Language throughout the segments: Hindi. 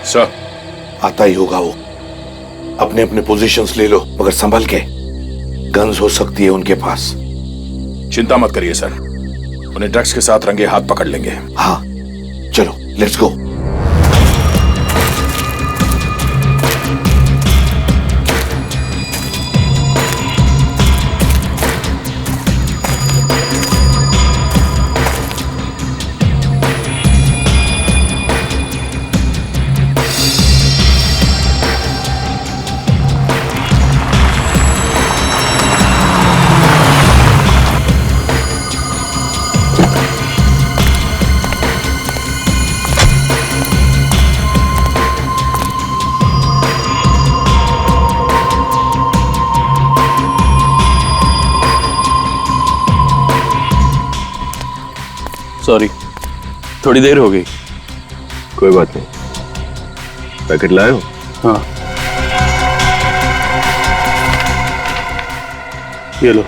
सर आता ही होगा वो। अपने अपने पोजीशंस ले लो, मगर संभल के। गन्स हो सकती है उनके पास। चिंता मत करिए सर, उन्हें ड्रग्स के साथ रंगे हाथ पकड़ लेंगे। हाँ चलो, लेट्स गो। सॉरी, थोड़ी देर हो गई। कोई बात नहीं। पैकेट लाए हो? हाँ, ये लो।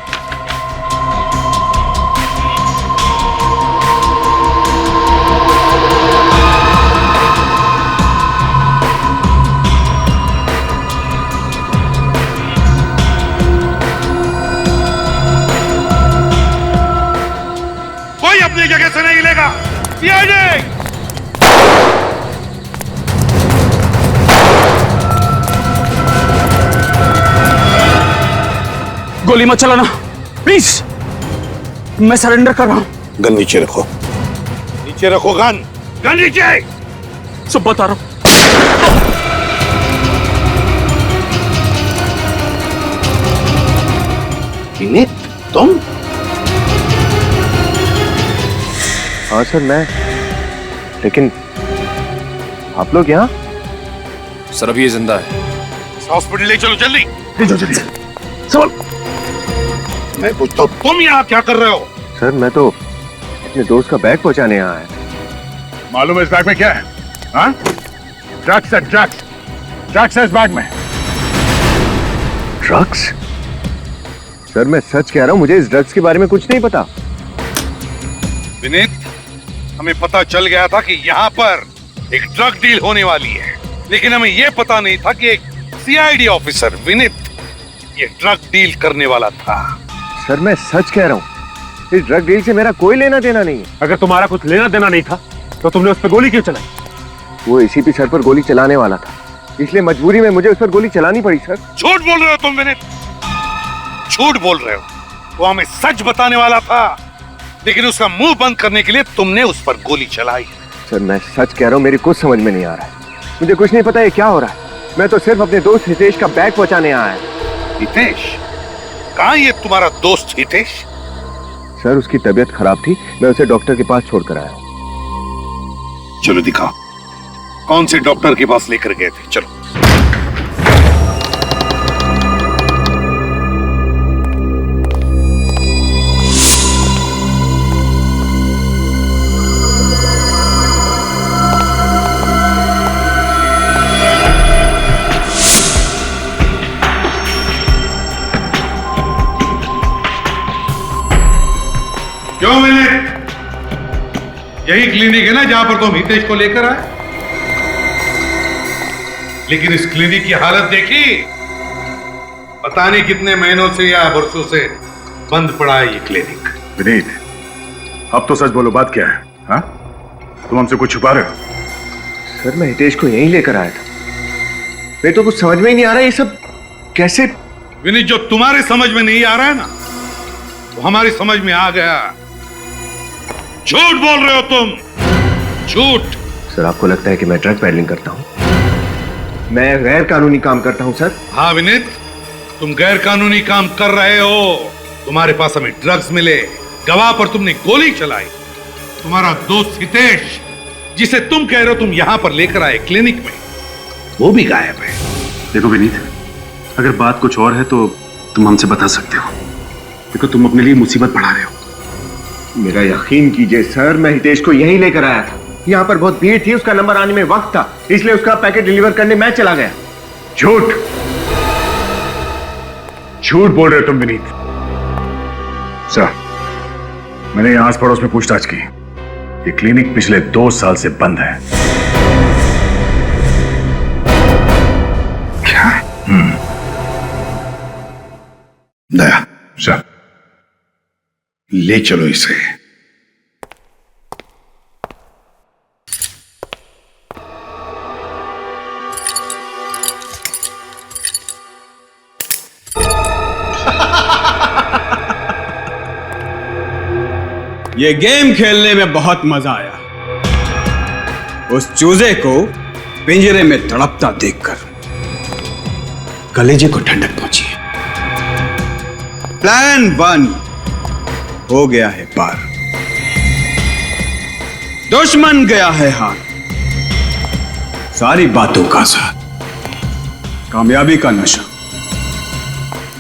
कोई अपनी जगह से नहीं लेगा। ये नहीं। गोली मत चलाना प्लीज, मैं सरेंडर कर रहा हूं। गन नीचे रखो। नीचे रखो गन। गन नीचे। सब बता रहा हूं। विनीत, तुम? हाँ सर, मैं। लेकिन आप लोग यहाँ? सर अभी ये जिंदा है। हॉस्पिटल ले चलो जल्दी। ले जाओ जल्दी। संभल। मैं पूछता हूँ, तुम यहाँ क्या कर रहे हो? सर मैं तो अपने दोस्त का बैग पहुंचाने यहाँ आया। मालूम है इस बैग में क्या है? हाँ? ड्रग्स है, ड्रग्स। ड्रग्स है इस बैग में। ड्रग्स? सर मैं सच कह रहा हूँ, मुझे इस ड्रग्स के बारे में कुछ नहीं पता। विनीत, हमें पता चल गया था कि यहाँ पर एक ड्रग डील होने वाली है, लेकिन हमें यह पता नहीं था कि एक सीआईडी ऑफिसर विनीत ये ड्रग डील करने वाला था। सर मैं सच कह रहा हूँ, इस ड्रग डील से मेरा कोई लेना देना नहीं है। अगर तुम्हारा कुछ लेना देना नहीं था तो तुमने उस पर गोली क्यों चलाई? वो एसीपी सर पर गोली चलाने वाला था, इसलिए मजबूरी में मुझे उस पर गोली चलानी पड़ी। सर झूठ बोल रहे हो तुम विनीत, झूठ बोल रहे हो। वो हमें सच बताने वाला था, लेकिन उसका मुंह बंद करने के लिए तुमने उस पर गोली चलाई। सर मैं सच कह रहा हूँ, मेरी कुछ समझ में नहीं आ रहा है। मुझे कुछ नहीं पता ये क्या हो रहा है। मैं तो सिर्फ अपने दोस्त हितेश का बैग पहुंचाने आया है। हितेश? कहाँ ये तुम्हारा दोस्त हितेश? सर उसकी तबीयत खराब थी, मैं उसे डॉक्टर के पास छोड़कर आया हूँ। चलो दिखाओ, कौन से डॉक्टर के पास लेकर गए थे? चलो। क्यों विनीत? यही क्लिनिक है ना जहां पर तुम हितेश को लेकर आए? लेकिन इस क्लिनिक की हालत देखी? पता नहीं कितने महीनों से या वर्षों से बंद पड़ा है ये क्लिनिक। विनीत, अब तो सच बोलो, बात क्या है? हाँ, तुम हमसे कुछ छुपा रहे हो? सर मैं हितेश को यहीं लेकर आया था। मेरे तो कुछ समझ में ही नहीं आ रहा ये सब कैसे। विनीत, जो तुम्हारे समझ में नहीं आ रहा है ना, वो हमारी समझ में आ गया। झूठ बोल रहे हो तुम, झूठ। सर आपको लगता है कि मैं ड्रग पेडलिंग करता हूँ? मैं गैर कानूनी काम करता हूँ सर। हाँ विनीत, तुम गैर कानूनी काम कर रहे हो। तुम्हारे पास हमें ड्रग्स मिले, गवाह पर तुमने गोली चलाई। तुम्हारा दोस्त हितेश, जिसे तुम कह रहे हो तुम यहां पर लेकर आए क्लिनिक में, वो भी गायब है। देखो विनीत, अगर बात कुछ और है तो तुम हमसे बता सकते हो। देखो तुम अपने लिए मुसीबत बढ़ा रहे हो। मेरा यकीन कीजिए सर, मैं हितेश को यहीं लेकर आया था। यहाँ पर बहुत भीड़ थी, उसका नंबर आने में वक्त था, इसलिए उसका पैकेट डिलीवर करने मैं चला गया। झूठ, झूठ बोल रहे हो तुम विनीत। सर, मैंने यहाँ आस पड़ोस में पूछताछ की। ये क्लिनिक पिछले 2 साल से बंद है। दया सर, ले चलो इसे। ये गेम खेलने में बहुत मजा आया। उस चूजे को पिंजरे में तड़पता देखकर कलेजे को ठंडक पहुंची है। प्लान 1 हो गया है पार, दुश्मन गया है हार। सारी बातों का साथ, कामयाबी का नशा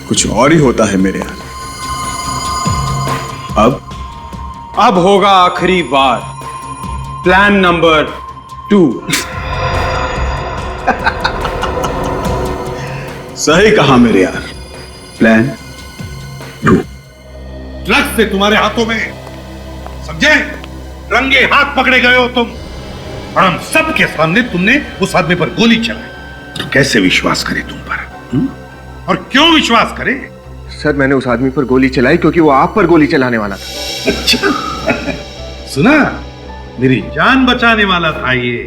कुछ और ही होता है मेरे यार। अब होगा आखिरी बार, प्लान नंबर 2। सही कहा मेरे यार, प्लान 2। ड्रग्स से तुम्हारे हाथों में, समझे? रंगे हाथ पकड़े गए हो तुम, और हम सबके सामने तुमने उस आदमी पर गोली चलाई। तो कैसे विश्वास करे तुम पर? और क्यों विश्वास करे? सर मैंने उस आदमी पर गोली चलाई क्योंकि वो आप पर गोली चलाने वाला था। अच्छा सुना, मेरी जान बचाने वाला था ये।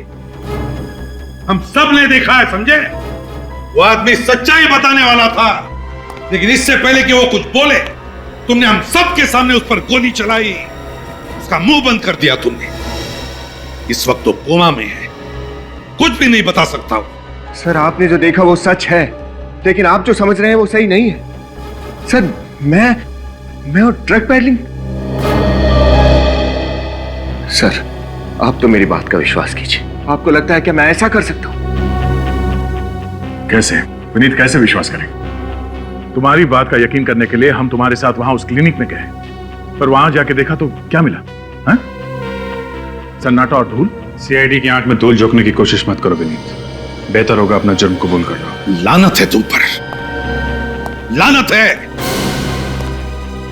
हम सब ने देखा है, समझे? वो आदमी सच्चाई बताने वाला था, लेकिन इससे पहले कि वो कुछ बोले तुमने हम सब के सामने उस पर गोली चलाई, उसका मुंह बंद कर दिया तुमने। इस वक्त तो कोमा में है, कुछ भी नहीं बता सकता हूं। सर आपने जो देखा वो सच है, लेकिन आप जो समझ रहे हैं वो सही नहीं है। सर मैं और ड्रग पैडलिंग। सर आप तो मेरी बात का विश्वास कीजिए। आपको लगता है कि मैं ऐसा कर सकता हूं? कैसे विनीत, कैसे विश्वास करें? तुम्हारी बात का यकीन करने के लिए हम तुम्हारे साथ वहां उस क्लिनिक में गए, पर वहां जाके देखा तो क्या मिला? हा? सन्नाटा और धूल। सीआईडी की आंख में धूल झोंकने की कोशिश मत करो विनीत, बेहतर होगा अपना जुर्म कबूल कर लो। लानत है तुम पर, लानत है।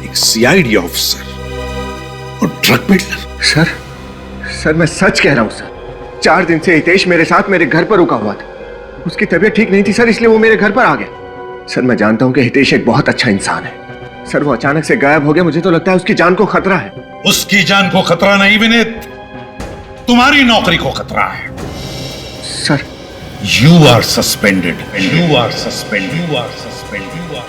एक सीआईडी ऑफिसर और ड्रग पेडलर। सर मैं सच कह रहा हूं सर। 4 दिन से हितेश मेरे साथ मेरे घर पर रुका हुआ था। उसकी तबीयत ठीक नहीं थी सर, इसलिए वो मेरे घर पर आ गया। सर मैं जानता हूं कि हितेश एक बहुत अच्छा इंसान है। सर वो अचानक से गायब हो गया, मुझे तो लगता है उसकी जान को खतरा है। उसकी जान को खतरा नहीं विनीत, तुम्हारी नौकरी को खतरा है। Sir you are suspended, you are suspend, you are suspend, you are.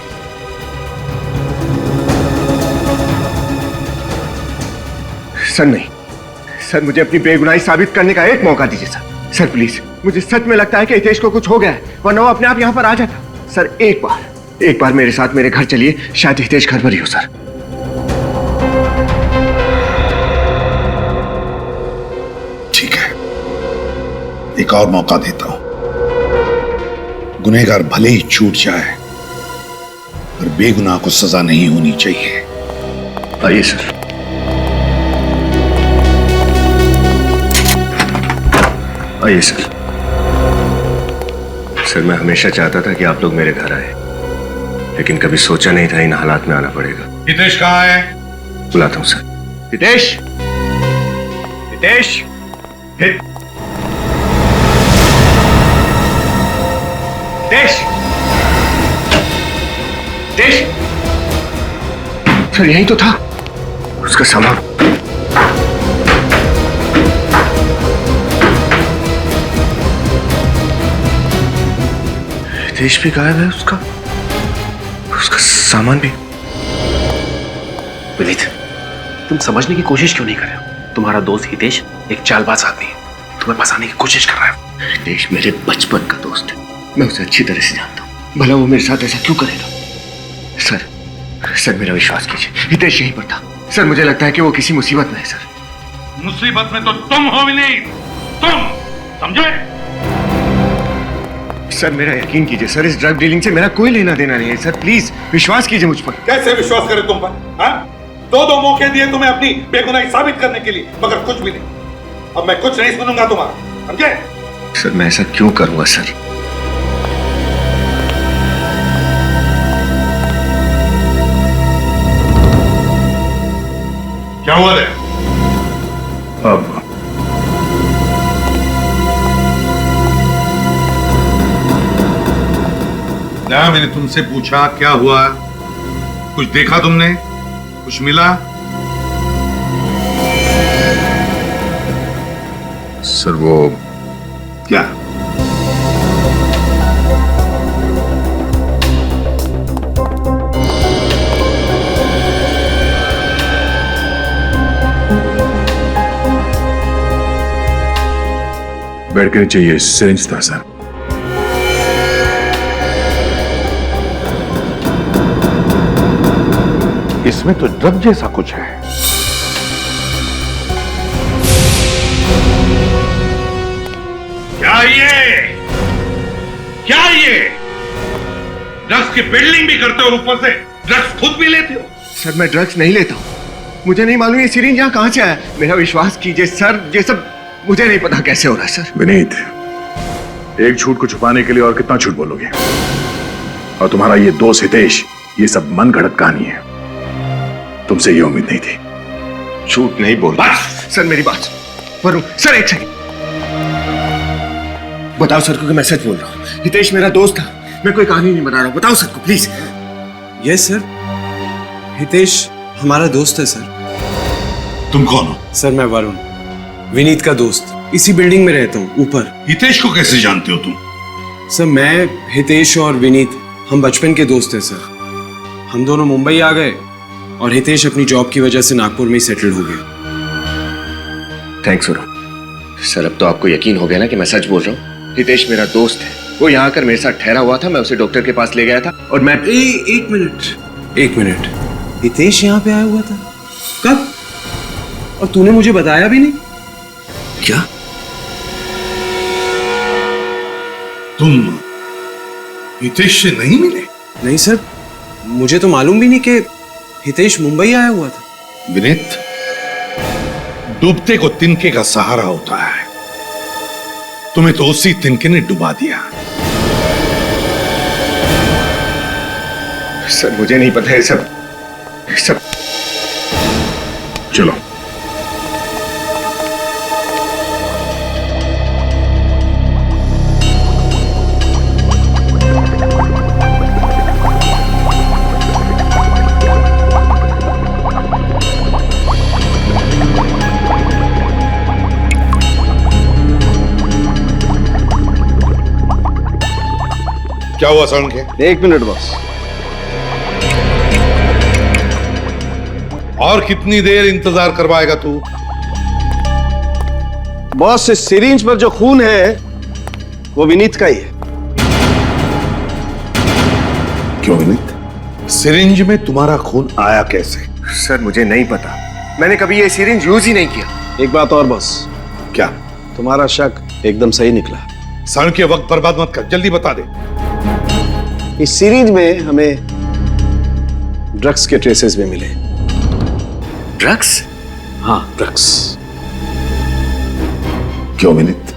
Sir नहीं सर, मुझे अपनी बेगुनाही साबित करने का एक मौका दीजिए सर। सर प्लीज, मुझे सच में लगता है कि हितेश को कुछ हो गया है, वरना वो अपने आप यहां पर आ जाता। सर एक बार मेरे साथ मेरे घर चलिए, शायद हितेश घर पर ही हो सर। ठीक है, एक और मौका देता हूं। गुनहगार भले ही छूट जाए, पर बेगुनाह को सजा नहीं होनी चाहिए। आइए सर। आइए सर। सर मैं हमेशा चाहता था कि आप लोग मेरे घर आए, लेकिन कभी सोचा नहीं था इन हालात में आना पड़ेगा। हितेश कहाँ है? बुलाता हूं सर। हितेश, हितेश, हितेश, हितेश। सर यही तो था उसका सामान। हितेश भी गायब है, उसका सामान भी। विनीत, तुम समझने की कोशिश क्यों नहीं कर रहे हो? तुम्हारा दोस्त हितेश एक चालबाज आदमी है, तुम्हें फंसाने की कोशिश कर रहा है। हितेश मेरे बचपन का दोस्त है, मैं उसे अच्छी तरह से जानता हूँ। भला वो मेरे साथ ऐसा क्यों करेगा? सर मेरा विश्वास कीजिए, हितेश यहीं पर था। सर मुझे लगता है कि वो किसी मुसीबत में है। सर मुसीबत में तो तुम हो विनीत, तुम समझे? सर मेरा यकीन कीजिए सर, इस ड्रग डीलिंग से मेरा कोई लेना देना नहीं है। सर प्लीज विश्वास कीजिए मुझ पर। कैसे विश्वास करें तुम पर? हाँ? 2 मौके दिए तुम्हें अपनी बेगुनाही साबित करने के लिए, मगर कुछ भी नहीं। अब मैं कुछ नहीं सुनूंगा तुम्हारा, समझे? सर मैं ऐसा क्यों करूंगा सर? क्या हुआ है? अब क्या मैंने तुमसे पूछा क्या हुआ? कुछ देखा तुमने? कुछ मिला? सर वो क्या? बेड के नीचे ये सिरिंज था सर। इसमें तो ड्रग जैसा कुछ है। क्या ये? क्या ये? ड्रग्स की बिल्डिंग भी करते हो, ऊपर से ड्रग्स खुद भी लेते हो? सर मैं ड्रग्स नहीं लेता हूँ। मुझे नहीं मालूम ये सिरिंज यहाँ कहाँ से आया। मेरा विश्वास कीजिए सर, ये सब मुझे नहीं पता कैसे हो रहा है सर। विनीत, एक झूठ को छुपाने के लिए और कितना झूठ बोलोगे? और तुम्हारा ये दोस्त हितेश, ये सब मन गढ़ंत कहानी है। तुमसे ये उम्मीद नहीं थी। झूठ नहीं बोल। सर मेरी बात वरुण, सर एक सेकंड बताओ सर को कि मैं सच बोल रहा हूँ। हितेश मेरा दोस्त था, मैं कोई कहानी नहीं बना रहा हूँ। बताओ सर को प्लीज। यस सर, हितेश हमारा दोस्त है सर। तुम कौन हो? सर मैं वरुण, विनीत का दोस्त। इसी बिल्डिंग में रहता हूँ ऊपर। हितेश को कैसे जानते हो तुम? सर मैं, हितेश और विनीत हम बचपन के दोस्त हैं सर। हम दोनों मुंबई आ गए और हितेश अपनी जॉब की वजह से नागपुर में ही सेटल हो गया। थैंक्स वरुण। सर अब तो आपको यकीन हो गया ना कि मैं सच बोल रहा हूँ। हितेश मेरा दोस्त है, वो यहाँ आकर मेरे साथ ठहरा हुआ था। मैं उसे डॉक्टर के पास ले गया था और मैं एक मिनट, हितेश यहाँ पे आया हुआ था? कब? और तूने मुझे बताया भी नहीं? क्या? तुम हितेश से नहीं मिले? नहीं सर, मुझे तो मालूम भी नहीं कि हितेश मुंबई आया हुआ था। विनीत, डूबते को तिनके का सहारा होता है। तुम्हें तो उसी तिनके ने डुबा दिया। सर मुझे नहीं पता है सब। चलो। क्या हुआ साउंड के? एक मिनट बस। और कितनी देर इंतजार करवाएगा तू? बॉस, इस सिरिंज पर जो खून है वो विनीत का ही है। क्यों विनीत? सिरिंज में तुम्हारा खून आया कैसे? सर मुझे नहीं पता, मैंने कभी ये सिरिंज यूज ही नहीं किया। एक बात और बॉस, क्या? तुम्हारा शक एकदम सही निकला। साउंड के वक्त बर्बाद मत कर, जल्दी बता दे। इस सीरीज में हमें ड्रग्स के ट्रेसेस भी मिले। ड्रग्स? हाँ, ड्रग्स। क्यों विनीत?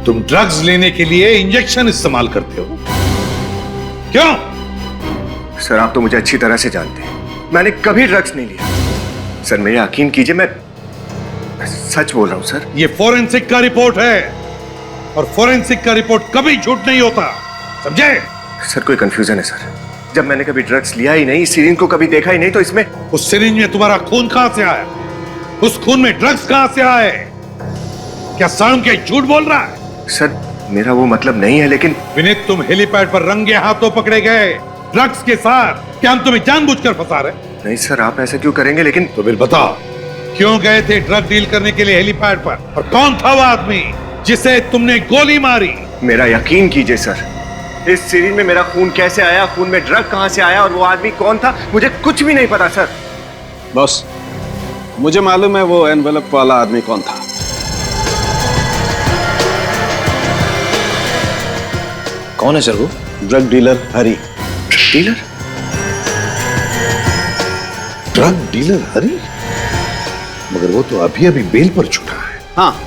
तुम ड्रग्स लेने के लिए इंजेक्शन इस्तेमाल करते हो, क्यों? सर आप तो मुझे अच्छी तरह से जानते हैं, मैंने कभी ड्रग्स नहीं लिया। सर मेरा यकीन कीजिए, मैं सच बोल रहा हूं सर। ये फोरेंसिक का रिपोर्ट है और फोरेंसिक का रिपोर्ट कभी झूठ नहीं होता, समझे? सर कोई कंफ्यूजन है सर, जब मैंने कभी ड्रग्स लिया ही नहीं, इस सिरिंज को कभी देखा ही नहीं, तो इसमें उस सिरिंज में तुम्हारा खून कहां से आया? उस खून में ड्रग्स कहां से आए? क्या साउंड के झूठ बोल रहा है? सर मेरा वो मतलब नहीं है, लेकिन विनीत तुम हेलीपैड पर रंगे हाथों पकड़े गए ड्रग्स के साथ। क्या हम तुम्हें जानबूझकर फंसा रहे? नहीं सर आप ऐसा क्यों करेंगे? लेकिन तो फिर बताओ, क्यों गए थे ड्रग डील करने के लिए हेलीपैड पर? और कौन था वो आदमी जिसे तुमने गोली मारी? मेरा यकीन कीजिए सर, इस सीरीज में मेरा खून कैसे आया, खून में ड्रग कहां से आया और वो आदमी कौन था, मुझे कुछ भी नहीं पता सर। बॉस, मुझे मालूम है वो एनवेलप वाला आदमी कौन था। कौन है सर वो? ड्रग डीलर हरी। डीलर? ड्रग डीलर हरी? मगर वो तो अभी अभी बेल पर छूटा है। हाँ,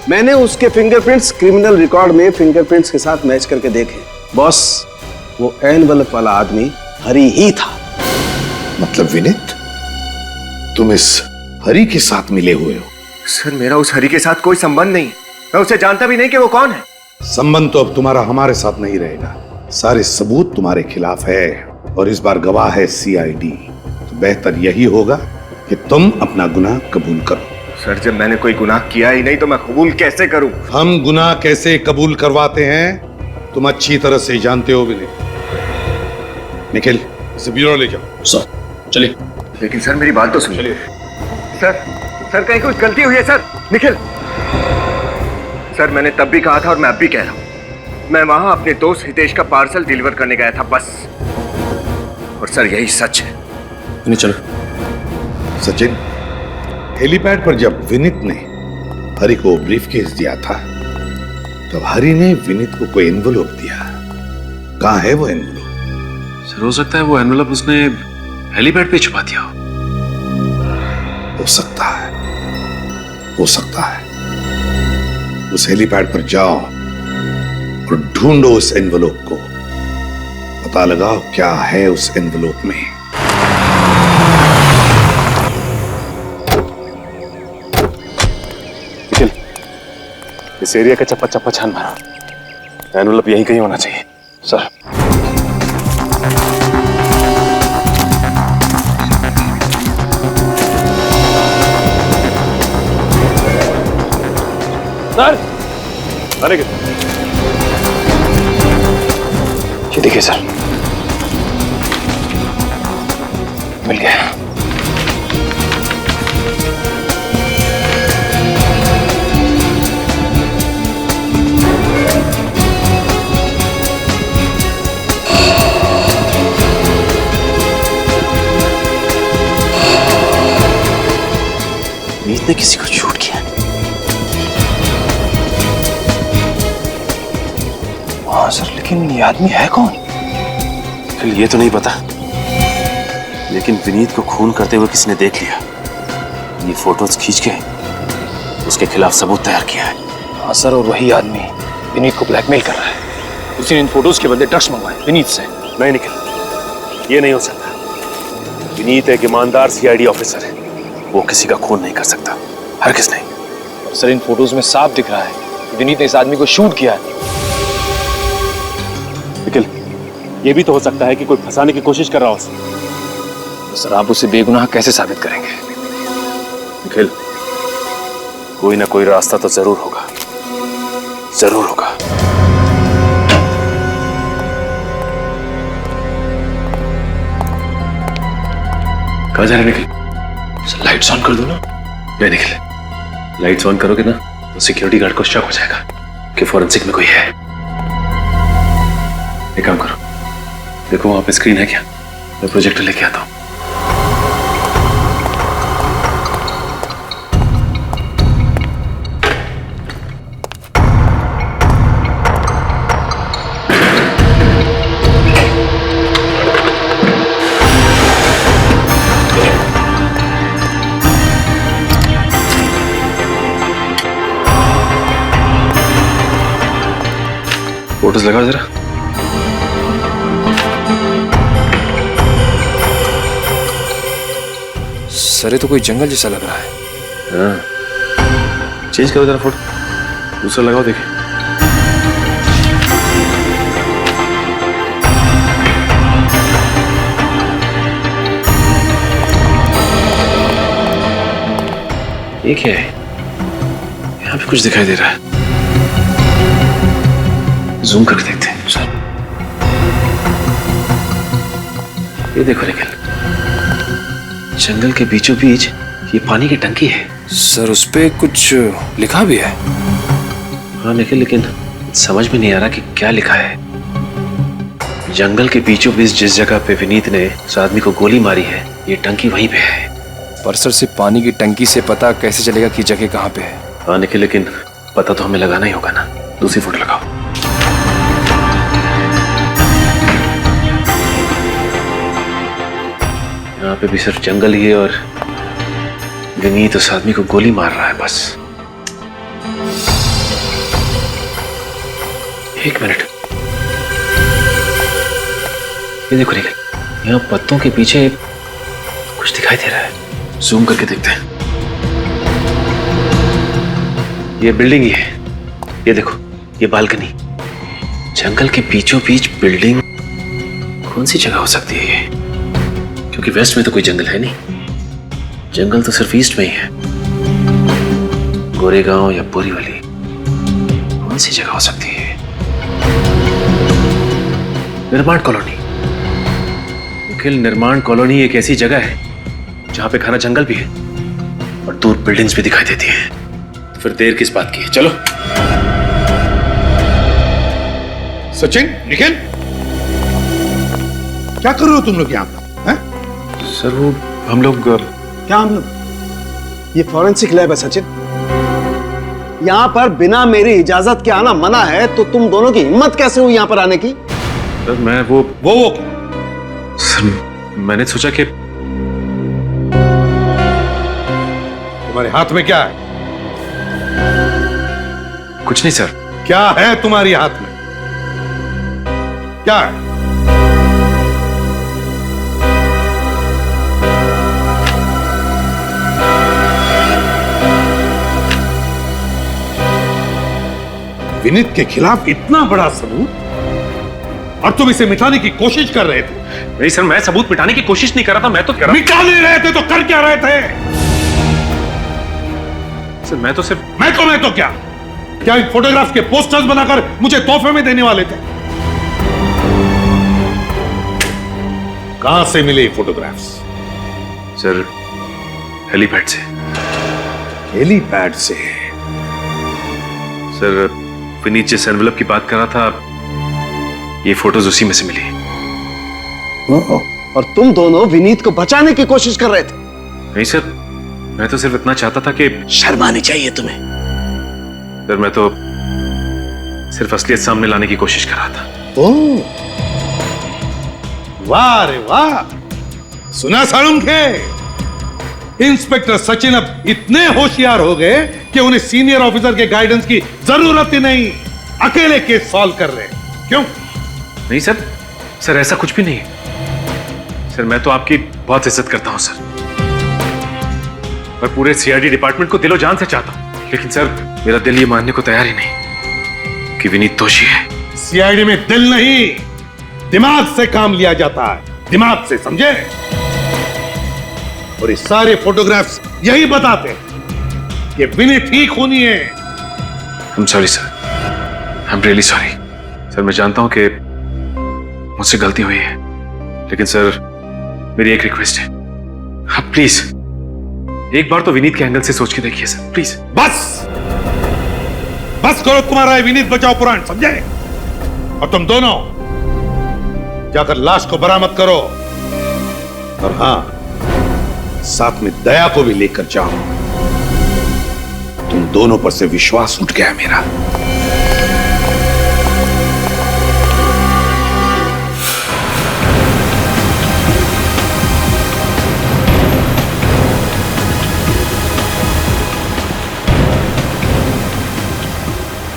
मैंने उसके फिंगरप्रिंट्स क्रिमिनल रिकॉर्ड में फिंगरप्रिंट्स के साथ मैच करके देखे। बॉस, वो एनवेलप वाला आदमी हरी ही था। मतलब विनीत, तुम इस हरी के साथ मिले हुए हो? सर मेरा उस हरी के साथ कोई संबंध नहीं, मैं उसे जानता भी नहीं कि वो कौन है। संबंध तो अब तुम्हारा हमारे साथ नहीं रहेगा। सारे सबूत तुम्हारे खिलाफ है और इस बार गवाह है सीआईडी। तो बेहतर यही होगा कि तुम अपना गुनाह कबूल करो। सर, जब मैंने कोई गुनाह किया ही नहीं तो मैं कबूल कैसे करूं? हम गुनाह कैसे कबूल करवाते हैं तुम अच्छी तरह से जानते हो विनीत। निखिल, इसे ब्यूरो ले जाओ। सर चलिए। लेकिन सर मेरी बात तो सुनिए। सर कहीं कुछ गलती हुई है सर? निखिल सर, मैंने तब भी कहा था और मैं अब भी कह रहा हूं, मैं वहां अपने दोस्त हितेश का पार्सल डिलीवर करने गया था बस। और सर यही सच है। नहीं चलो। सचिन, हेलीपैड पर जब विनीत ने हरि को ब्रीफकेस दिया था तब हरि ने विनीत को कोई एनवेलप दिया। कहां है वो एनवेलप? सर हो सकता है वो एनवेलप उसने हेलीपैड पे छुपा दिया हो सकता है, हो सकता है। उस हेलीपैड पर जाओ और ढूंढो उस एनवेलप को। पता लगाओ क्या है उस एनवेलप में। निखिल, इस एरिया का चप्पा चप्पा छान मारो। एनवेलप यहीं कहीं होना चाहिए। सर सर, अरे ये देखिए सर, मिल गया। मीत ने किसी को शूट किया। हाँ सर, लेकिन ये आदमी है कौन? फिर ये तो नहीं पता, लेकिन विनीत को खून करते हुए किसने देख लिया। ये फोटोज खींच के उसके खिलाफ सबूत तैयार किया है। हाँ सर, और वही आदमी विनीत को ब्लैकमेल कर रहा है। उसी ने इन फोटोज के बदले ड्रग्स मंगवाए विनीत से। नहीं निखिल, ये नहीं हो सकता। विनीत एक ईमानदार सीआईडी ऑफिसर है, वो किसी का खून नहीं कर सकता, हरगिज़ नहीं। सर इन फोटोज में साफ दिख रहा है कि विनीत ने इस आदमी को शूट किया है। निखिल, ये भी तो हो सकता है कि कोई फंसाने की कोशिश कर रहा हो। तो सर आप उसे बेगुनाह कैसे साबित करेंगे? निखिल, कोई ना कोई रास्ता तो जरूर होगा, जरूर होगा। कहाँ जा रहे निखिल? सर लाइट्स ऑन कर दो ना। नहीं निखिल, लाइट्स ऑन करोगे ना तो सिक्योरिटी गार्ड को शक हो जाएगा कि फॉरेंसिक में कोई है। एक काम करो, देखो वहां पे स्क्रीन है क्या? मैं प्रोजेक्टर लेके आता हूं। फोटोज लगाओ जरा। सर ये तो कोई जंगल जैसा लग रहा है। हाँ, चेंज करो जरा फोटो, दूसरा लगाओ देखिए। ये क्या है? यहाँ पे कुछ दिखाई दे रहा है, जूम करके देखते हैं। सर ये देखो निखिल, जंगल के बीचों बीच ये पानी की टंकी है। सर उस पे कुछ लिखा भी है। हाँ निखिल, लेकिन समझ में नहीं आ रहा कि क्या लिखा है। जंगल के बीचों बीच जिस जगह पे विनीत ने उस आदमी को गोली मारी है, ये टंकी वहीं पे है। पर सर सिर्फ पानी की टंकी से पता कैसे चलेगा कि जगह कहाँ पे है? हाँ निखिल, लेकिन पता तो हमें लगाना ही होगा ना। दूसरी फोटो लगाओ। यहाँ पे भी सिर्फ जंगल ही है और विनीत उस आदमी को गोली मार रहा है बस। एक मिनट, ये देखो निखिल, यहाँ पत्तों के पीछे कुछ दिखाई दे रहा है। जूम करके देखते हैं। ये बिल्डिंग ही है, ये देखो, ये बालकनी, जंगल के बीचों बीच बिल्डिंग, कौन सी जगह हो सकती है ये? क्योंकि वेस्ट में तो कोई जंगल है नहीं, जंगल तो सिर्फ ईस्ट में ही है। गोरेगांव या बोरीवली, कौन सी जगह हो सकती है? निर्माण कॉलोनी। निखिल, निर्माण कॉलोनी एक ऐसी जगह है जहां पे घना जंगल भी है और दूर बिल्डिंग्स भी दिखाई देती हैं। तो फिर देर किस बात की है? चलो। सचिन, निखिल, क्या कर रहे हो तुम लोग यहाँ पर? हैं? सर वो हम लोग क्या हम लोग? ये फॉरेंसिक लैब है सचिन। यहाँ पर बिना मेरी इजाजत के आना मना है, तो तुम दोनों की हिम्मत कैसे हुई यहाँ पर आने की? सर मैं वो सर मैंने सोचा कि तुम्हारे हाथ में क्या है? कुछ नहीं सर। क्या है तुम्हारे हाथ में? क्या है? विनीत के खिलाफ इतना बड़ा सबूत और तुम इसे मिटाने की कोशिश कर रहे थे। नहीं सर, मैं सबूत मिटाने की कोशिश नहीं कर रहा था, मैं तो मिटा नहीं रहे थे तो कर क्या रहे थे? सर मैं तो क्या इन फोटोग्राफ के पोस्टर्स बनाकर मुझे तोहफे में देने वाले थे? कहां से मिले ये फोटोग्राफ्स? सर हेलीपैड से। हेलीपैड से? सर विनीत जिस एनवेलप की बात कर रहा था, ये फोटोज उसी में से मिली। और तुम दोनों विनीत को बचाने की कोशिश कर रहे थे? नहीं सर, मैं तो सिर्फ इतना चाहता था कि शर्म आनी चाहिए तुम्हें। सर मैं तो सिर्फ असलियत सामने लाने की कोशिश कर रहा था। ओह, वाह रे वाह! सुना साळुंखे? इंस्पेक्टर सचिन अब इतने होशियार हो गए कि उन्हें सीनियर ऑफिसर के गाइडेंस की जरूरत ही नहीं, अकेले केस सॉल्व कर रहे हैं। क्यों? नहीं सर, सर ऐसा कुछ भी नहीं है। सर मैं तो आपकी बहुत इज्जत करता हूं सर, मैं पूरे सीआईडी डिपार्टमेंट को दिलो जान से चाहता हूं, लेकिन सर मेरा दिल ये मानने को तैयार ही नहीं कि विनीत दोषी है। सीआईडी में दिल नहीं, दिमाग से काम लिया जाता है, दिमाग से, समझे? और ये सारे फोटोग्राफ्स यही बताते हैं कि विनीत ही खूनी है। I am sorry sir, I am really sorry. Sir मैं जानता हूं कि मुझसे गलती हुई है, लेकिन सर मेरी एक रिक्वेस्ट है, आप प्लीज एक बार तो विनीत के एंगल से सोच के देखिए सर, प्लीज। बस करो तुम्हारा विनीत बचाओ पुराण, समझे? और तुम दोनों जाकर लाश को बरामद करो, और हां, साथ में दया को भी लेकर जाओ। तुम दोनों पर से विश्वास उठ गया मेरा।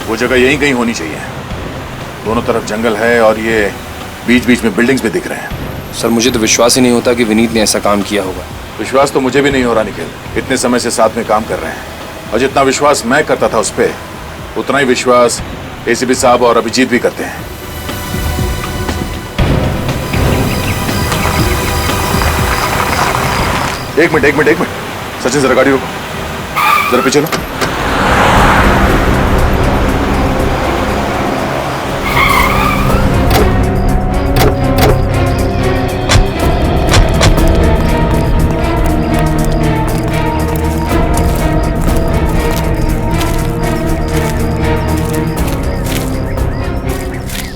वो जगह यहीं कहीं होनी चाहिए। दोनों तरफ जंगल है और ये बीच बीच में बिल्डिंग्स भी दिख रहे हैं। सर मुझे तो विश्वास ही नहीं होता कि विनीत ने ऐसा काम किया होगा। विश्वास तो मुझे भी नहीं हो रहा निखिल। इतने समय से साथ में काम कर रहे हैं, और जितना विश्वास मैं करता था उस पर, उतना ही विश्वास एसीपी साहब और अभिजीत भी करते हैं। एक मिनट सचिन, जरा गाड़ी रोको, जरा पीछे लो।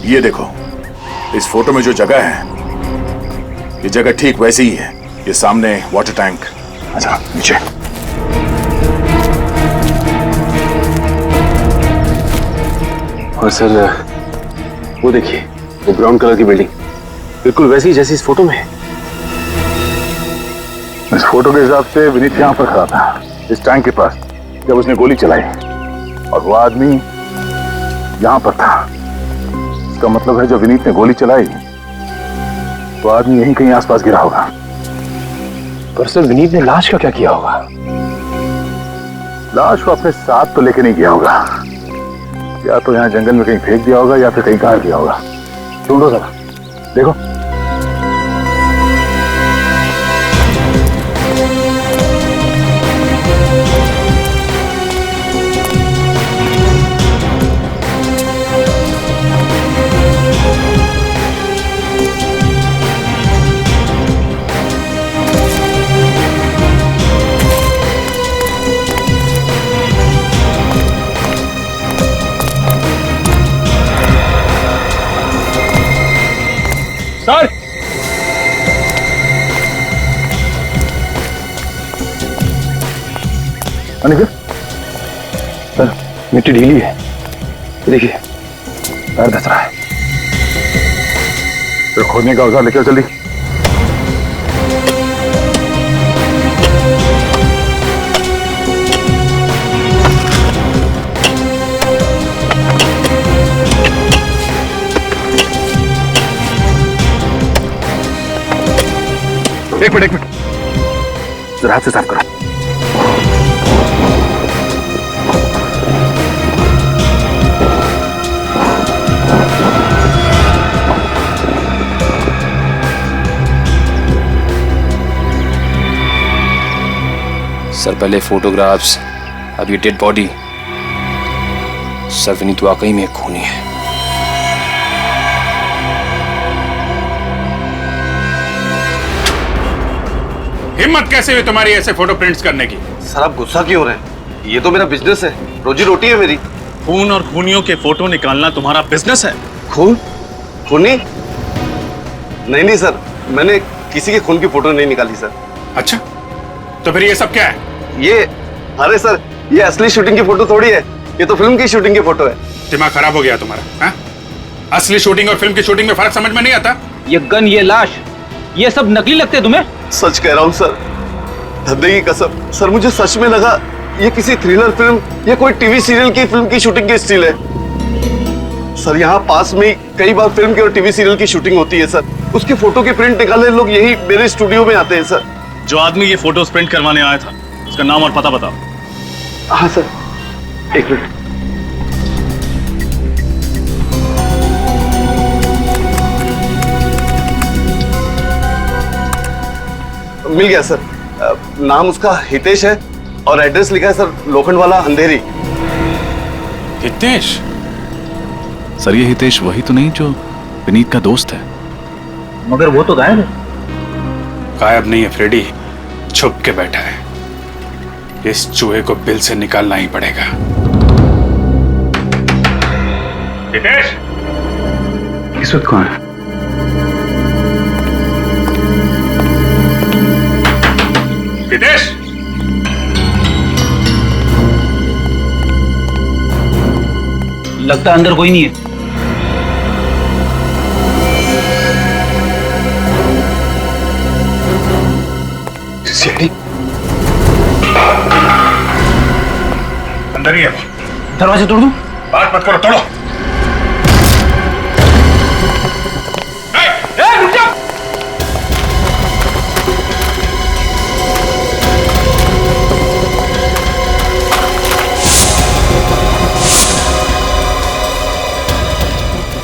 ये देखो, इस फोटो में जो जगह है, ये जगह ठीक वैसी ही है। ये सामने वाटर टैंक। अच्छा, नीचे। और सर वो देखिए, वो ब्राउन कलर की बिल्डिंग बिल्कुल वैसी ही जैसी इस फोटो में है। इस फोटो के हिसाब से विनीत यहाँ पर खड़ा था, इस टैंक के पास, जब उसने गोली चलाई, और वो आदमी यहाँ पर था। इसका मतलब है जब विनीत ने गोली चलाई तो आदमी यहीं कहीं आसपास गिरा होगा। पर सर विनीत ने लाश का क्या किया होगा? लाश को अपने साथ तो लेके नहीं गया होगा, या तो यहाँ जंगल में कहीं फेंक दिया होगा या फिर कहीं काट दिया होगा। ढूंढो जरा, देखो। सर अनिकेत, सर मिट्टी ढीली है, देखिए पैर धस रहा है। फिर खोदने का औजार लेकर जल्दी। एक मिनट जरा हाथ से साफ करो। सर पहले फोटोग्राफ्स, अब ये डेड बॉडी। सर विनीत वाकई में एक खूनी है। हिम्मत कैसे हुई तुम्हारी ऐसे फोटो प्रिंट्स करने की? सर आप गुस्सा क्यों हो रहे हैं? ये तो मेरा बिजनेस है, रोजी रोटी है मेरी। खून और खूनियों के फोटो निकालना तुम्हारा बिजनेस है? खून? खूनी? नहीं सर, मैंने किसी के खून की फोटो नहीं निकाली सर। अच्छा, तो फिर ये सब क्या है? ये, अरे सर, ये असली शूटिंग की फोटो थोड़ी है, ये तो फिल्म की शूटिंग की फोटो है। दिमाग खराब हो गया तुम्हारा? हाँ? असली शूटिंग और फिल्म की शूटिंग में फर्क समझ में नहीं आता? ये गन, ये लाश, ये सब नकली लगते हैं तुम्हें? सच कह रहा हूँ सर, धंधे की कसम। सर मुझे सच में लगा ये किसी थ्रिलर फिल्म या कोई टीवी सीरियल की फिल्म की शूटिंग की स्टिल है। सर यहाँ पास में कई बार फिल्म की और टीवी सीरियल की शूटिंग होती है सर, उसकी फोटो की प्रिंट निकालने लोग यही मेरे स्टूडियो में आते हैं सर। जो आदमी ये फोटोज प्रिंट करवाने आया था, उसका नाम और पता बताओ। हाँ सर, एक मिनट। मिल गया सर, नाम उसका हितेश है और एड्रेस लिखा है सर लोखंडवाला अंधेरी। हितेश? सर ये हितेश वही तो नहीं जो विनीत का दोस्त है? मगर वो तो गायब है। गायब नहीं है फ्रेडी, छुप के बैठा है। इस चूहे को बिल से निकालना ही पड़ेगा। हितेश, इस वक्त कौन है? हितेश, लगता है अंदर कोई नहीं है। सीआईडी अंदर ही है। दरवाजा तोड़ दूं? बात मत करो, तोड़ो। रुक जा!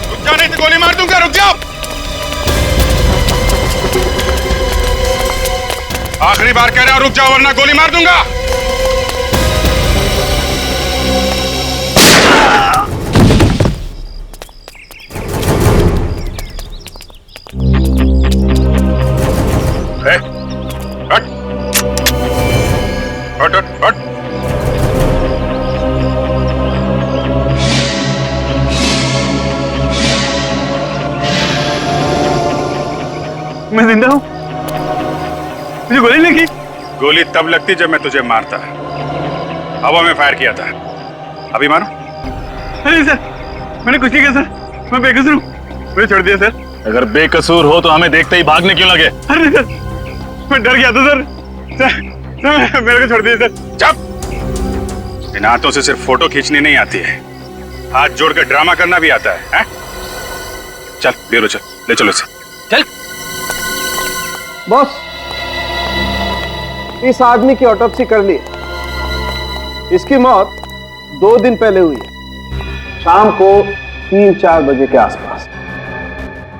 रुक जा, नहीं तो गोली मार दूंगा। रुक जाओ। आखिरी बार कह रहा हूं, रुक जाओ वरना गोली मार दूंगा। हट हट हट हट। मैं जिंदा हूं, मुझे गोली लगी। गोली तब लगती जब मैं तुझे मारता। हवा में फायर किया था। अभी मारो। अरे सर, मैंने कुछ नहीं किया सर, मैं बेकसूर हूँ, मुझे छोड़ दिया सर। अगर बेकसूर हो तो हमें देखते ही भागने क्यों लगे? अरे सर, मैं डर गया था सर। सर मेरे को छोड़ दिया सर। चुप। इन हाथों से सिर्फ फोटो खींचनी नहीं आती है, हाथ जोड़कर ड्रामा करना भी आता है? चल ले लो, चल ले चलो इसे। चल। बॉस, इस आदमी की ऑटोप्सी कर ली। इसकी मौत 2 दिन पहले हुई है। शाम को 3-4 बजे के आसपास।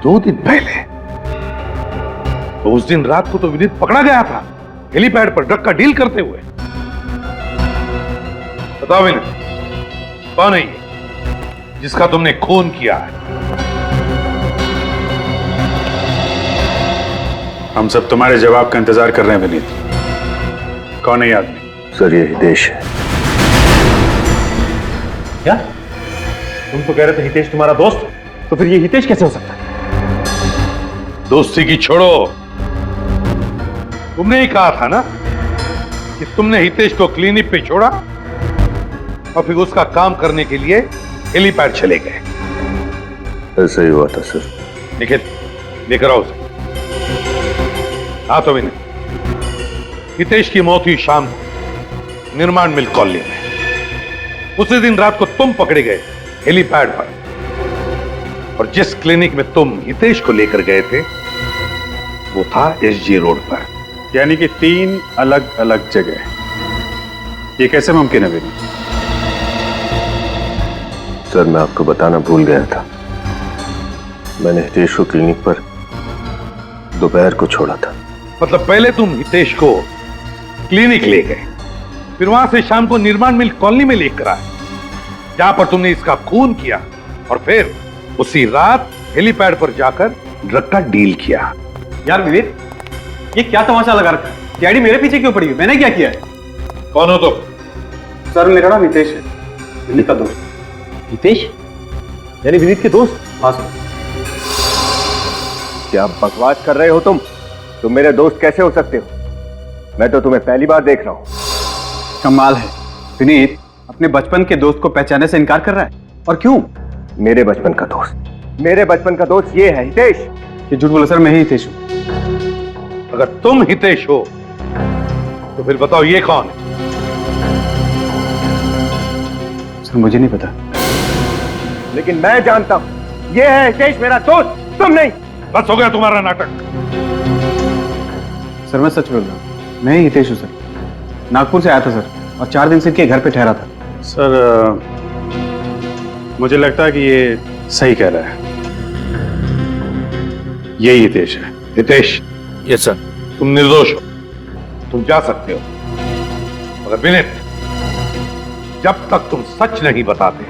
2 दिन पहले? तो उस दिन रात को तो विनीत पकड़ा गया था हेलीपैड पर ड्रग का डील करते हुए। बताओ विनीत, कौन है ये जिसका तुमने खून किया है? हम सब तुम्हारे जवाब का इंतजार कर रहे हैं विनीत। कौन है ये आदमी? सर ये हितेश है। क्या तुम तो कह रहे थे हितेश तुम्हारा दोस्त, तो फिर ये हितेश कैसे हो सकता है? दोस्ती की छोड़ो, तुमने ही कहा था ना कि तुमने हितेश को क्लिनिक पे छोड़ा और फिर उसका काम करने के लिए हेलीपैड चले गए। ऐसा ही हुआ था सर। निखिल, लेकर आओ उसे। हाँ तो विनय, हितेश की मौत हुई शाम को निर्माण मिल कॉलोनी में। उसी दिन रात को तुम पकड़े गए हेलीपैड पर, और जिस क्लिनिक में तुम हितेश को लेकर गए थे वो था एसजी रोड पर। यानी कि 3 अलग अलग जगह। ये कैसे मुमकिन है विनीत? सर मैं आपको बताना भूल गया था, मैंने हितेश को क्लिनिक पर दोपहर को छोड़ा था। मतलब पहले तुम हितेश को क्लिनिक ले गए, फिर वहां से शाम को निर्माण मिल कॉलोनी में लेकर आए जहां पर तुमने इसका खून किया, और फिर उसी रात हेलीपैड पर जाकर ड्रग का डील किया। यार विनीत, ये क्या तमाशा लगा रखा है? डैडी मेरे पीछे क्यों पड़ी हुई? मैंने क्या किया है? कौन हो तुम? सर मेरा नाम हितेश है, विनीत का दोस्त। हितेश यानी विनीत के दोस्त? हाँ सर। क्या बकवास कर रहे हो तुम मेरे दोस्त कैसे हो सकते हो? मैं तो तुम्हें पहली बार देख रहा हूं। कमाल है, विनीत अपने बचपन के दोस्त को पहचानने से इनकार कर रहा है। और क्यों? मेरे बचपन का दोस्त ये है हितेश। ये झूठ बोला सर, मैं ही हितेश हूं। अगर तुम हितेश हो तो फिर बताओ ये कौन है? सर मुझे नहीं पता। लेकिन मैं जानता हूं, ये है हितेश मेरा दोस्त, तुम नहीं। बस हो गया तुम्हारा नाटक। सर मैं सच बोल रहा हूं, मैं ही हितेश हूं सर। नागपुर से आया था सर, और 4 दिन से इनके घर पे ठहरा था। सर मुझे लगता है कि ये सही कह रहा है, यही हितेश है। Hitesh, yes sir. तुम निर्दोष हो, तुम जा सकते हो, मगर विनीत जब तक तुम सच नहीं बताते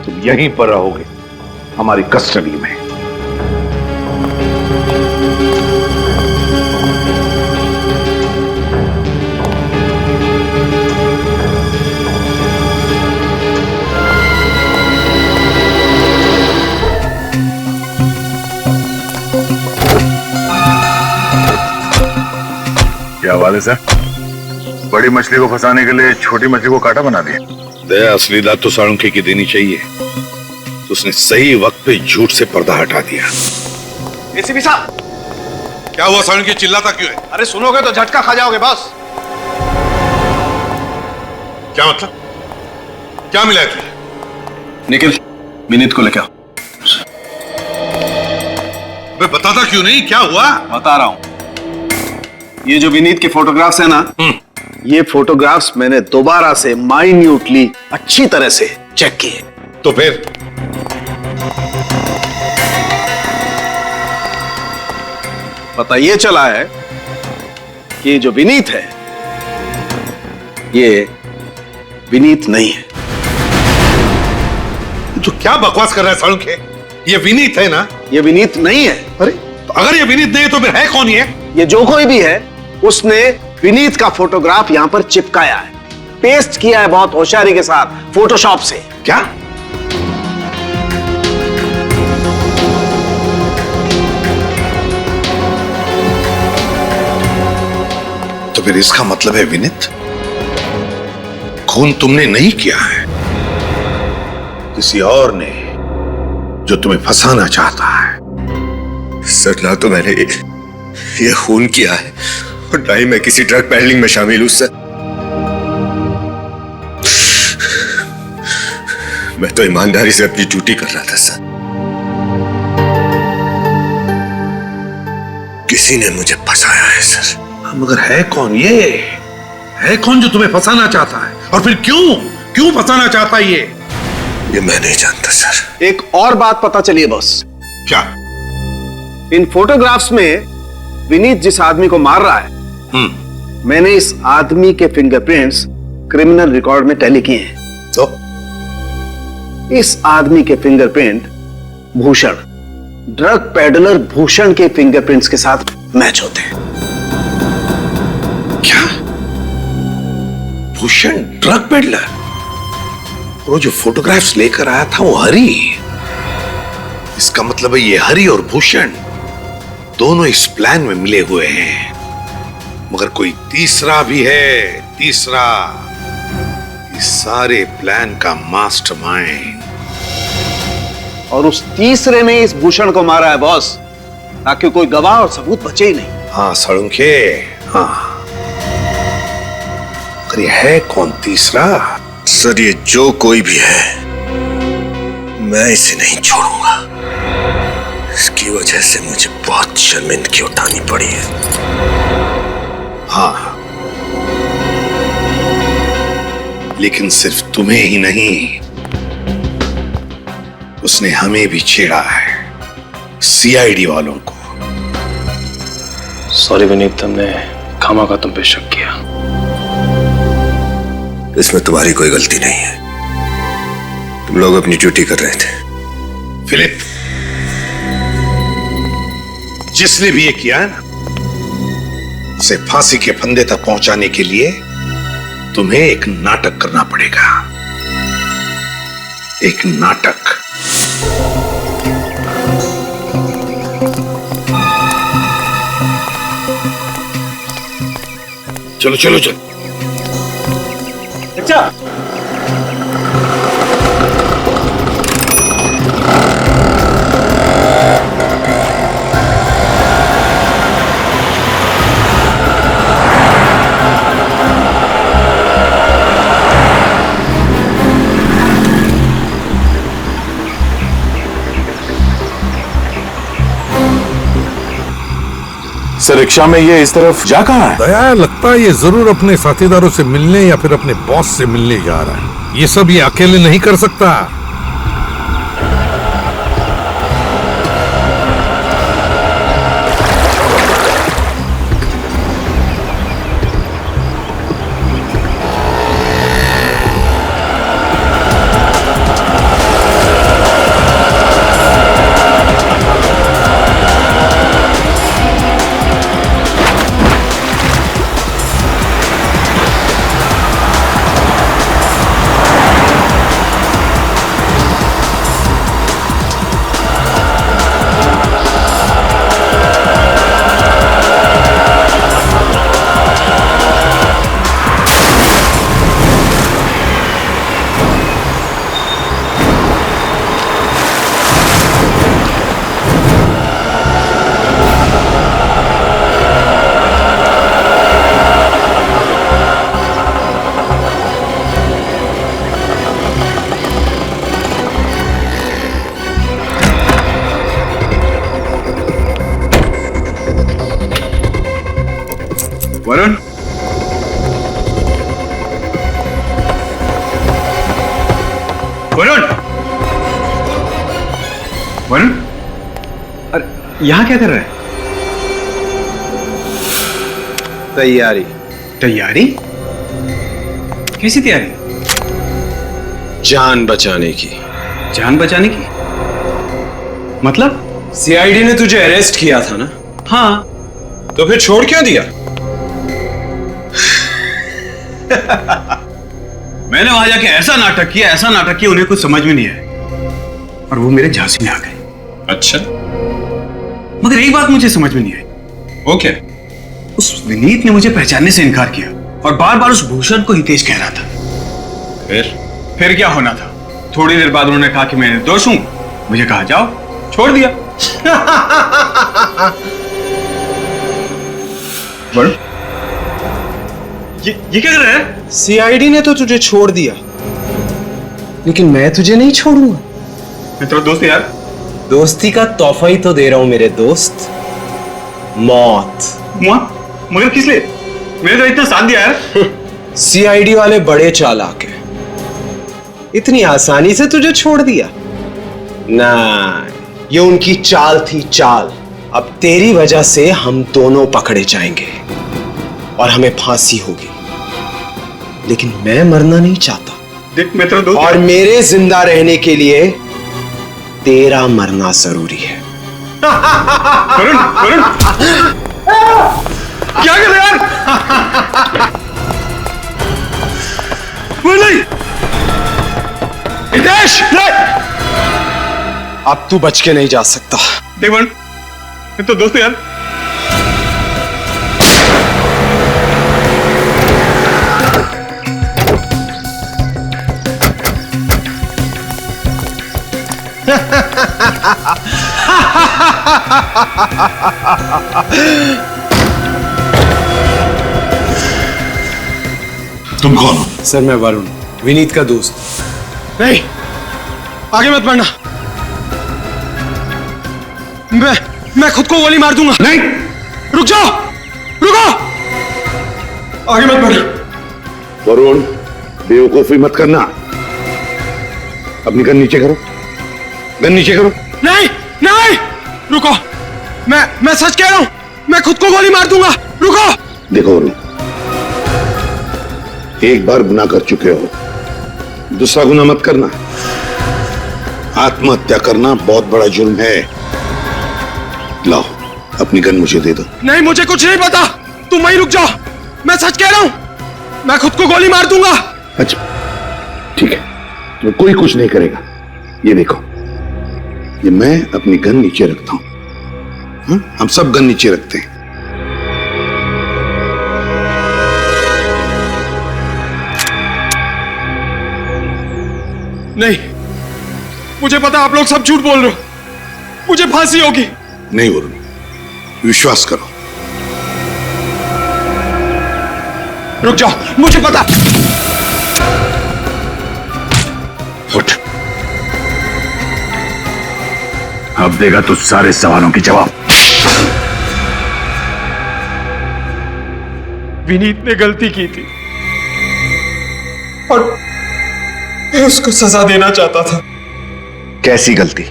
तुम यहीं पर रहोगे हमारी कस्टडी में। क्या बात है सर, बड़ी मछली को फंसाने के लिए छोटी मछली को कांटा बना दिया। दया असली दाद तो साळुंखे की देनी चाहिए, तो उसने सही वक्त पे झूठ से पर्दा हटा दिया। एसीपी साहब, क्या हुआ साळुंखे, चिल्लाता क्यों है? अरे सुनोगे तो झटका खा जाओगे बस। क्या मतलब? क्या मिला है तुझे? निखिल, विनीत को लेकर आओ। बे बताता क्यों नहीं, क्या हुआ? बता रहा हूं, ये जो विनीत के फोटोग्राफ्स है ना, ये फोटोग्राफ्स मैंने दोबारा से माइन्यूटली अच्छी तरह से चेक किए। तो फिर पता ये चला है कि ये जो विनीत है ये विनीत नहीं है। तो क्या बकवास कर रहा है साळुंखे? ये विनीत है ना? ये विनीत नहीं है। अरे तो अगर ये विनीत नहीं है तो फिर है कौन ये? ये जो कोई भी है उसने विनीत का फोटोग्राफ यहां पर चिपकाया है, पेस्ट किया है बहुत होशियारी के साथ फोटोशॉप से। क्या? तो फिर इसका मतलब है विनीत खून तुमने नहीं किया है, किसी और ने जो तुम्हें फंसाना चाहता है। सर ना तो मैंने ये खून किया है और ना ही मैं किसी ड्रग पैडलिंग में शामिल हूं सर। मैं तो ईमानदारी से अपनी ड्यूटी कर रहा था सर। किसी ने मुझे फंसाया है सर। मगर है कौन ये? है कौन जो तुम्हें फंसाना चाहता है? और फिर क्यों फंसाना चाहता है ये? ये मैं नहीं जानता सर। एक और बात पता चली बॉस। क्या? इन फोटोग्राफ्स में विनीत जिस आदमी को मार रहा है, मैंने इस आदमी के फिंगरप्रिंट्स क्रिमिनल रिकॉर्ड में टैली किए हैं। तो इस आदमी के fingerprint Bhushan, drug peddler Bhushan के फिंगरप्रिंट्स के साथ मैच होते हैं। क्या? Bhushan drug peddler? वो जो फोटोग्राफ्स लेकर आया था वो हरी। इसका मतलब है ये हरी और भूषण दोनों इस प्लान में मिले हुए हैं। मगर कोई तीसरा भी है, तीसरा इस सारे प्लान का मास्टरमाइंड। और उस तीसरे ने इस भूषण को मारा है बॉस, ताकि कोई गवाह और सबूत बचे ही नहीं। हाँ सड़ुंखे, हाँ। मगर ये है कौन तीसरा? सर ये जो कोई भी है, मैं इसे नहीं छोड़ूंगा। इसकी वजह से मुझे बहुत शर्मिंदगी उठानी पड़ी है। हाँ, लेकिन सिर्फ तुम्हें ही नहीं, उसने हमें भी छेड़ा है, सीआईडी वालों को। सॉरी विनीत, तुमने खामा का तुम पे शक किया। इसमें तुम्हारी कोई गलती नहीं है। तुम लोग अपनी ड्यूटी कर रहे थे। फिलिप, जिसने भी ये किया है ना, उसे फांसी के फंदे तक पहुंचाने के लिए तुम्हें एक नाटक करना पड़ेगा। एक नाटक। चलो चलो चलो। अच्छा, सर रिक्शा में ये इस तरफ जा कहाँ है? दया, लगता है ये जरूर अपने साथीदारों से मिलने या फिर अपने बॉस से मिलने जा रहा है। ये सब ये अकेले नहीं कर सकता। वरुण, वरुण, वरुण, अरे यहां क्या कर रहा है? तैयारी। तैयारी? कैसी तैयारी? जान बचाने की। जान बचाने की? मतलब सीआईडी ने तुझे अरेस्ट किया था ना? हाँ, तो फिर छोड़ क्यों दिया? मैंने वहां जाके ऐसा नाटक किया उन्हें कुछ समझ में नहीं आया और वो मेरे झांसी में आ गए। अच्छा, मगर एक बात मुझे समझ में नहीं आई। वो क्या? उस विनीत ने मुझे पहचानने से इनकार किया और बार बार उस भूषण को हितेश कह रहा था। फिर क्या होना था? थोड़ी देर बाद उन्होंने कहा कि मैं निर्दोष हूं, मुझे कहा जाओ, छोड़ दिया। बड़ो, ये क्या कर रहा है? सीआईडी ने तो तुझे छोड़ दिया, लेकिन मैं तुझे नहीं छोड़ूंगा। मैं तेरा दोस्त है यार। दोस्ती का तोहफा ही तो दे रहा हूं मेरे दोस्त, मौत। मगर किस लिए? मैंने तो इतना साथ दिया यार। सीआईडी वाले बड़े चालाक हैं, इतनी आसानी से तुझे छोड़ दिया? ना, ये उनकी चाल थी, चाल। अब तेरी वजह से हम दोनों पकड़े जाएंगे और हमें फांसी होगी, लेकिन मैं मरना नहीं चाहता। देख मैं तेरा दोस्त, और मेरे जिंदा रहने के लिए तेरा मरना जरूरी है। वरुण, वरुण, क्या कर रहे यार? वो नहीं, हितेश, अब तू बच के नहीं जा सकता। देख वरुण, मैं तो दोस्त हूं यार। तुम कौन हो? सर मैं वरुण, विनीत का दोस्त। नहीं, आगे मत बढ़ना। मैं खुद को गोली मार दूंगा। नहीं, रुक जाओ, रुको, आगे मत बढ़ना। वरुण, बेवकूफी मत करना। अपनी गन नीचे करो, गन नीचे करो। नहीं, नहीं, रुको, मैं सच कह रहा हूं, मैं खुद को गोली मार दूंगा। रुको। देखो वरुण, एक बार गुनाह कर चुके हो, दूसरा गुनाह मत करना। आत्महत्या करना बहुत बड़ा जुर्म है। लाओ, अपनी गन मुझे दे दो। नहीं, मुझे कुछ नहीं पता, तुम वहीं रुक जाओ। मैं सच कह रहा हूं, मैं खुद को गोली मार दूंगा। अच्छा, ठीक है, तो कोई कुछ नहीं करेगा। ये देखो, ये मैं अपनी गन नीचे रखता हूं। हम सब गन नीचे रखते हैं। नहीं, मुझे पता आप लोग सब झूठ बोल रहे हो, मुझे फांसी होगी। नहीं वरुण, विश्वास करो। रुक जाओ, मुझे पता। उठ। अब देगा तू सारे सवालों के जवाब। विनीत ने गलती की थी और मैं उसको सजा देना चाहता था। कैसी गलती?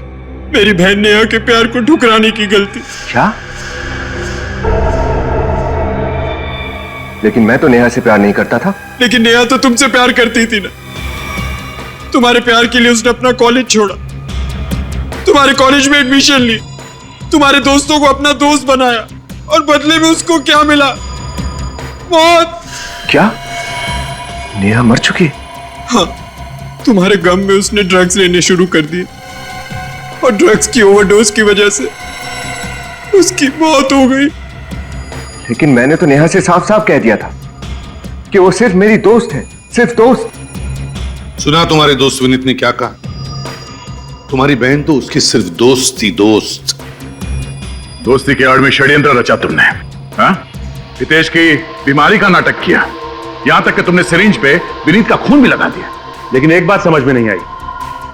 मेरी बहन नेहा के प्यार को ठुकराने की गलती। क्या? लेकिन मैं तो नेहा से प्यार नहीं करता था। लेकिन नेहा तो तुमसे प्यार करती थी ना। तुम्हारे प्यार के लिए उसने अपना कॉलेज छोड़ा, तुम्हारे कॉलेज में एडमिशन ली, तुम्हारे दोस्तों को अपना दोस्त बनाया, और बदले में उसको क्या मिला? मौत। क्या? नेहा मर चुकी? हाँ, तुम्हारे गम में उसने ड्रग्स लेने शुरू कर दिए और ड्रग्स की ओवरडोज की वजह से उसकी मौत हो गई। लेकिन मैंने तो नेहा से साफ साफ कह दिया था कि वो सिर्फ मेरी दोस्त है, सिर्फ दोस्त। सुना तुम्हारे दोस्त विनीत ने क्या कहा? तुम्हारी बहन तो उसकी सिर्फ दोस्त थी, दोस्त। दोस्ती के आड़ में षड्यंत्र रचा तुमने, हाँ? हितेश की बीमारी का नाटक किया, यहां तक कि तुमने सिरिंज पे विनीत का खून भी लगा दिया। लेकिन एक बात समझ में नहीं आई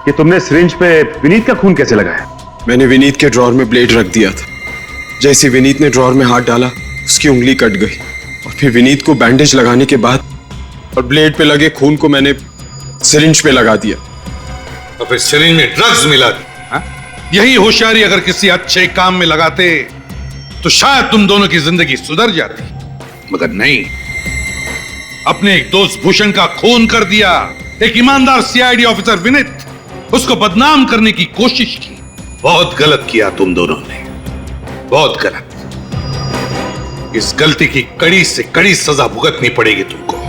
कि तुमने सिरिंज पे विनीत का खून कैसे लगाया? मैंने विनीत के ड्रॉर में ब्लेड रख दिया था। जैसे विनीत ने ड्रॉर में हाथ डाला, उसकी उंगली कट गई, और फिर विनीत को बैंडेज लगाने के बाद और ब्लेड पे लगे खून को मैंने सिरिंज पे लगा दिया। तो फिर सिरिंज में ड्रग्स मिला दी, हाँ? यही होशियारी अगर किसी अच्छे काम में लगाते तो शायद तुम दोनों की जिंदगी सुधर जाती, मगर नहीं। अपने एक दोस्त भूषण का खून कर दिया, एक ईमानदार सीआईडी ऑफिसर विनीत, उसको बदनाम करने की कोशिश की। बहुत गलत किया तुम दोनों ने, बहुत गलत। इस गलती की कड़ी से कड़ी सजा भुगतनी पड़ेगी तुमको।